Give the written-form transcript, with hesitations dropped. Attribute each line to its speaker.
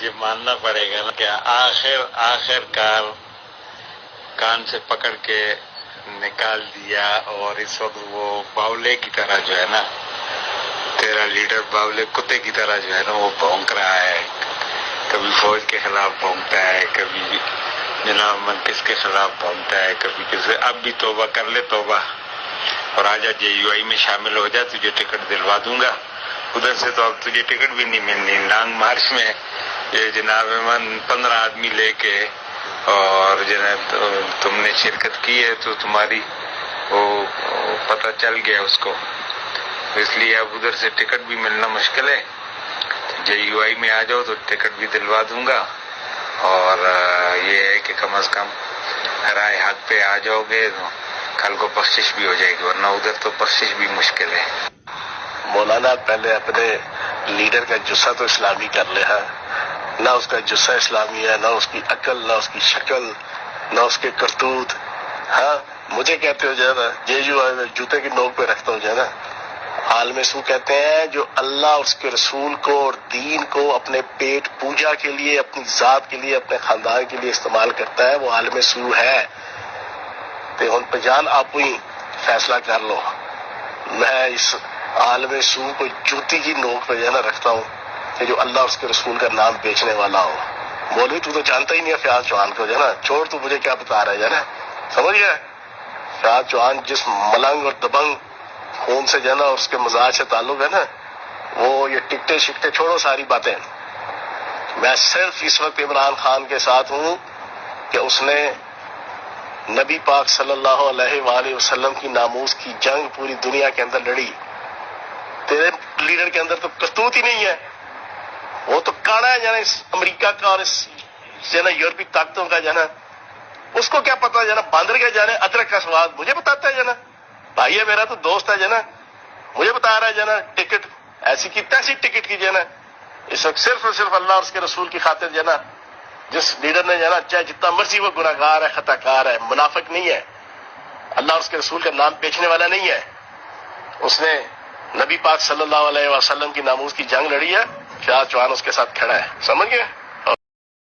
Speaker 1: مجھے ماننا پڑے گا نا کہ آخر کار کان سے پکڑ کے نکال دیا، اور اس وقت وہ باولے کی طرح جو ہے نا، تیرا لیڈر باولے کتے کی طرح جو ہے نا وہ بھونک رہا ہے، کبھی فوج کے خلاف بھونکتا ہے، کبھی جناب منکس کے خلاف بھونکتا ہے، کبھی کسی۔ اب بھی توبہ کر لے، توبہ، اور آجا JUI میں شامل ہو جا، تجھے ٹکٹ دلوا دوں گا۔ ادھر سے تو اب تجھے ٹکٹ بھی نہیں ملنی۔ لانگ مارچ میں یہ جناب من 15 آدمی لے کے، اور جناب تم نے شرکت کی ہے تو تمہاری وہ پتہ چل گیا اس کو، اس لیے اب ادھر سے ٹکٹ بھی ملنا مشکل ہے۔ JUI میں آ جاؤ تو ٹکٹ بھی دلوا دوں گا، اور یہ ہے کہ کم از کم رائے حق پہ آ جاؤ گے تو کل کو بخشش بھی ہو جائے گی، ورنہ ادھر تو بخشش بھی مشکل ہے۔
Speaker 2: مولانا پہلے اپنے لیڈر کا جسہ تو اسلامی کر لے، ہے نہ اس کا جسہ اسلامی ہے، نہ اس کی عقل، نہ اس کی شکل، نہ اس کے کرتوت۔ ہاں مجھے کہتے ہو جو ہے نا JUI میں جوتے کی نوک پہ رکھتا ہوں جو ہے نا، عالم سو کہتے ہیں جو اللہ اس کے رسول کو اور دین کو اپنے پیٹ پوجا کے لیے، اپنی ذات کے لیے، اپنے خاندان کے لیے استعمال کرتا ہے، وہ عالم سو ہے۔ تو ان پہ جان آپ ہی فیصلہ کر لو۔ میں اس عالم سو کو جوتی کی نوک پہ جو ہے نا رکھتا ہوں کہ جو اللہ اس کے رسول کا نام بیچنے والا ہو۔ مولوی تو جانتا ہی نہیں ہے فیاض چوہان کو جو ہے نا، چھوڑ تو مجھے کیا بتا رہا ہے جو ہے نا، سمجھ گیا؟ فیاض چوہان جس ملنگ اور دبنگ خون سے جو ہے نا اور اس کے مزاج سے تعلق ہے نا، وہ یہ ٹکٹے شکٹے چھوڑو ساری باتیں۔ میں صرف اس وقت عمران خان کے ساتھ ہوں کہ اس نے نبی پاک صلی اللہ علیہ وآلہ وسلم کی ناموس کی جنگ پوری دنیا کے اندر لڑی۔ تیرے لیڈر کے اندر تو کرتوت ہی نہیں ہے، وہ تو کاڑا ہے جانا اس امریکہ کا اور اس جو نا یورپی طاقتوں کا جانا، اس کو کیا پتا جانا باندر کا جانے ادرک کا سواد مجھے بتاتا ہے جانا، بھائی ہے میرا تو دوست ہے جانا، مجھے بتا رہا ہے جانا ٹکٹ ایسی کی تیسی ٹکٹ کی جانا۔ اس وقت صرف اور صرف اللہ اور اس کے رسول کی خاطر جانا، جس لیڈر نے جانا چاہے جتنا مرضی وہ گناہ گار ہے، خطا کار ہے، منافق نہیں ہے، اللہ اور اس کے رسول کا نام بیچنے والا نہیں ہے، اس نے نبی پاک صلی اللہ علیہ وسلم کی ناموس کی جنگ لڑی ہے، فیاض چوہان اس کے ساتھ کھڑا ہے، سمجھ گئے؟